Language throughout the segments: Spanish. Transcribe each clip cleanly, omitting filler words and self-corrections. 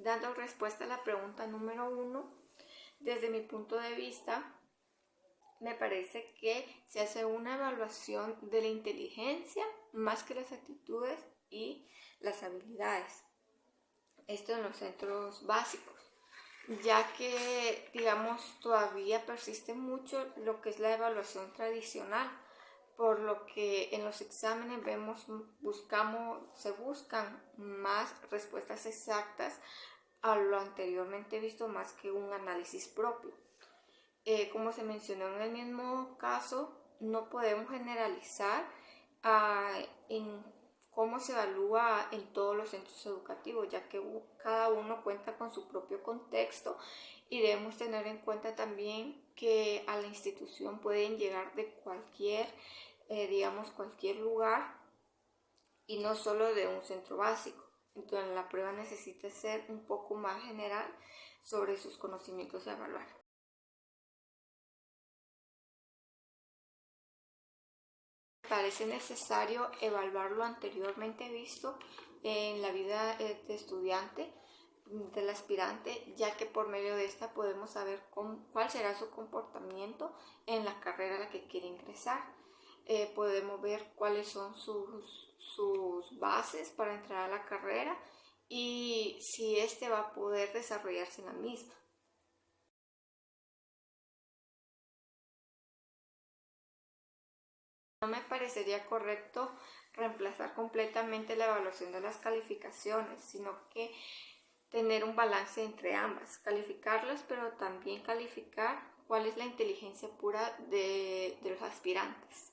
dando respuesta a la pregunta número 1, desde mi punto de vista, me parece que se hace una evaluación de la inteligencia más que las actitudes y las habilidades. Esto en los centros básicos, ya que, digamos, todavía persiste mucho lo que es la evaluación tradicional, por lo que en los exámenes se buscan más respuestas exactas a lo anteriormente visto más que un análisis propio. Como se mencionó en el mismo caso, no podemos generalizar en cómo se evalúa en todos los centros educativos, ya que cada uno cuenta con su propio contexto y debemos tener en cuenta también que a la institución pueden llegar de cualquier lugar y no solo de un centro básico. Entonces la prueba necesita ser un poco más general sobre sus conocimientos a evaluar. Me parece necesario evaluar lo anteriormente visto en la vida de estudiante del aspirante, ya que por medio de esta podemos saber cuál será su comportamiento en la carrera a la que quiere ingresar. Podemos ver cuáles son sus bases para entrar a la carrera y si éste va a poder desarrollarse en la misma. No me parecería correcto reemplazar completamente la evaluación de las calificaciones, sino que tener un balance entre ambas, calificarlas, pero también calificar cuál es la inteligencia pura de los aspirantes.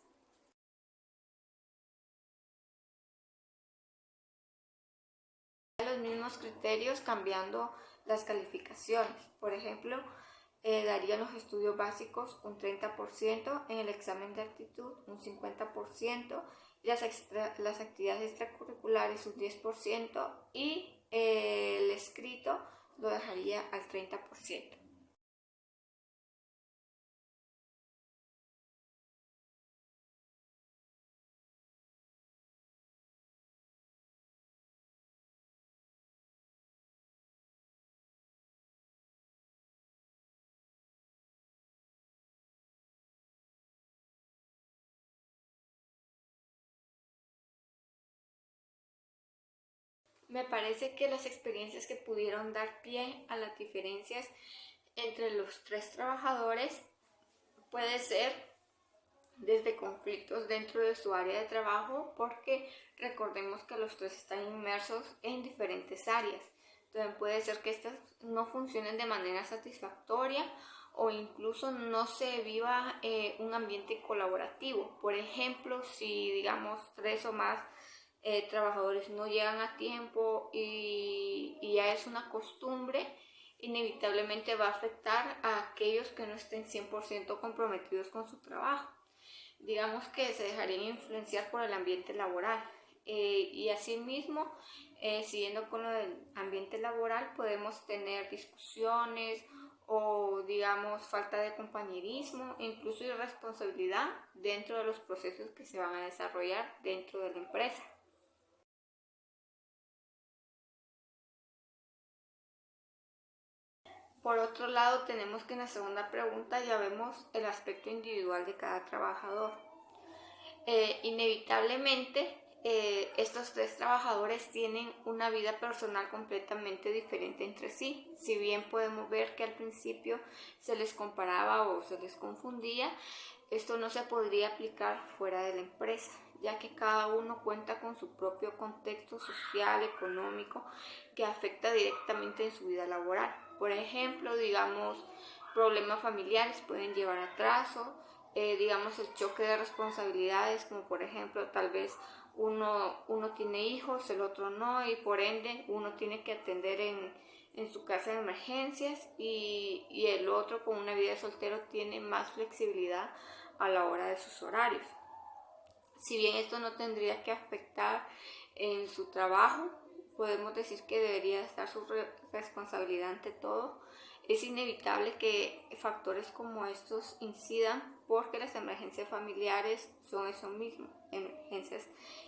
Los mismos criterios cambiando las calificaciones. Por ejemplo, darían los estudios básicos un 30%, en el examen de aptitud un 50%, y las actividades extracurriculares un 10% y el escrito lo dejaría al 30%. Me parece que las experiencias que pudieron dar pie a las diferencias entre los tres trabajadores puede ser desde conflictos dentro de su área de trabajo, porque recordemos que los tres están inmersos en diferentes áreas. Entonces puede ser que estas no funcionen de manera satisfactoria o incluso no se viva un ambiente colaborativo. Por ejemplo, si digamos 3 o más trabajadores no llegan a tiempo y ya es una costumbre, inevitablemente va a afectar a aquellos que no estén 100% comprometidos con su trabajo. Digamos que se dejarían influenciar por el ambiente laboral. Y asimismo, siguiendo con lo del ambiente laboral, podemos tener discusiones o, digamos, falta de compañerismo, incluso irresponsabilidad dentro de los procesos que se van a desarrollar dentro de la empresa. Por otro lado, tenemos que en la segunda pregunta ya vemos el aspecto individual de cada trabajador. Inevitablemente, estos tres trabajadores tienen una vida personal completamente diferente entre sí. Si bien podemos ver que al principio se les comparaba o se les confundía, esto no se podría aplicar fuera de la empresa, ya que cada uno cuenta con su propio contexto social, económico, que afecta directamente en su vida laboral. Por ejemplo, digamos, problemas familiares pueden llevar a atraso, digamos el choque de responsabilidades, como por ejemplo tal vez uno tiene hijos, el otro no, y por ende uno tiene que atender en su casa de emergencias y el otro con una vida de soltero tiene más flexibilidad a la hora de sus horarios. Si bien esto no tendría que afectar en su trabajo, podemos decir que debería estar su responsabilidad ante todo. Es inevitable que factores como estos incidan porque las emergencias familiares son eso mismo,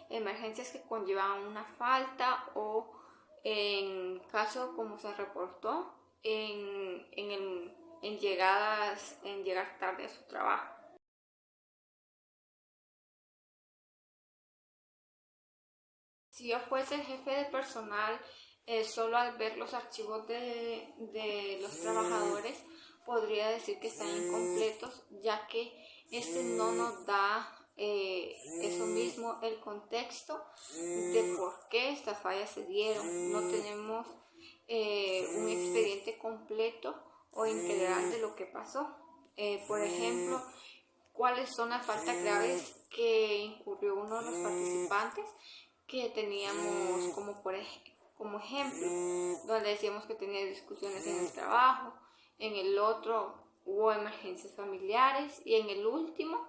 emergencias que conllevan una falta o en caso como se reportó en llegar tarde a su trabajo. Si yo fuese el jefe de personal, solo al ver los archivos de los trabajadores podría decir que están incompletos, ya que este no nos da eso mismo, el contexto de por qué estas fallas se dieron. No tenemos un expediente completo o integral de lo que pasó. Por ejemplo, cuáles son las faltas graves que incurrió uno de los participantes que teníamos como ejemplo, donde decíamos que tenía discusiones en el trabajo, en el otro hubo emergencias familiares y en el último,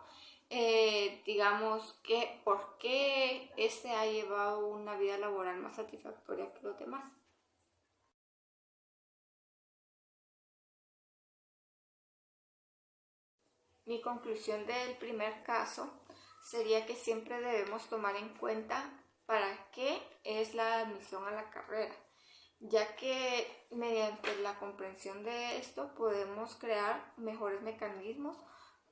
digamos que por qué este ha llevado una vida laboral más satisfactoria que los demás. Mi conclusión del primer caso sería que siempre debemos tomar en cuenta para qué es la admisión a la carrera, ya que mediante la comprensión de esto podemos crear mejores mecanismos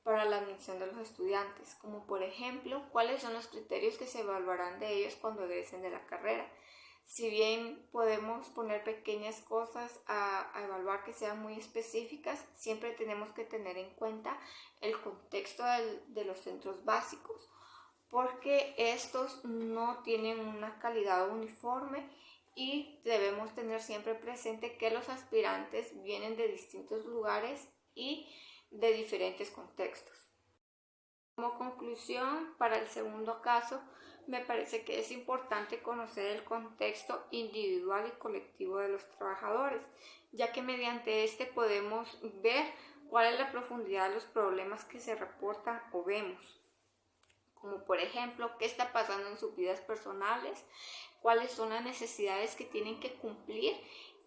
para la admisión de los estudiantes, como por ejemplo, cuáles son los criterios que se evaluarán de ellos cuando egresen de la carrera. Si bien podemos poner pequeñas cosas a evaluar que sean muy específicas, siempre tenemos que tener en cuenta el contexto de los centros básicos, porque estos no tienen una calidad uniforme y debemos tener siempre presente que los aspirantes vienen de distintos lugares y de diferentes contextos. Como conclusión, para el segundo caso, me parece que es importante conocer el contexto individual y colectivo de los trabajadores, ya que mediante este podemos ver cuál es la profundidad de los problemas que se reportan o vemos. Como por ejemplo, qué está pasando en sus vidas personales, cuáles son las necesidades que tienen que cumplir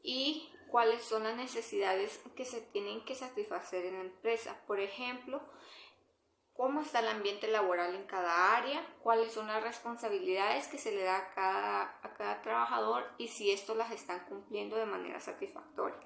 y cuáles son las necesidades que se tienen que satisfacer en la empresa. Por ejemplo, cómo está el ambiente laboral en cada área, cuáles son las responsabilidades que se le da a cada trabajador y si estos las están cumpliendo de manera satisfactoria.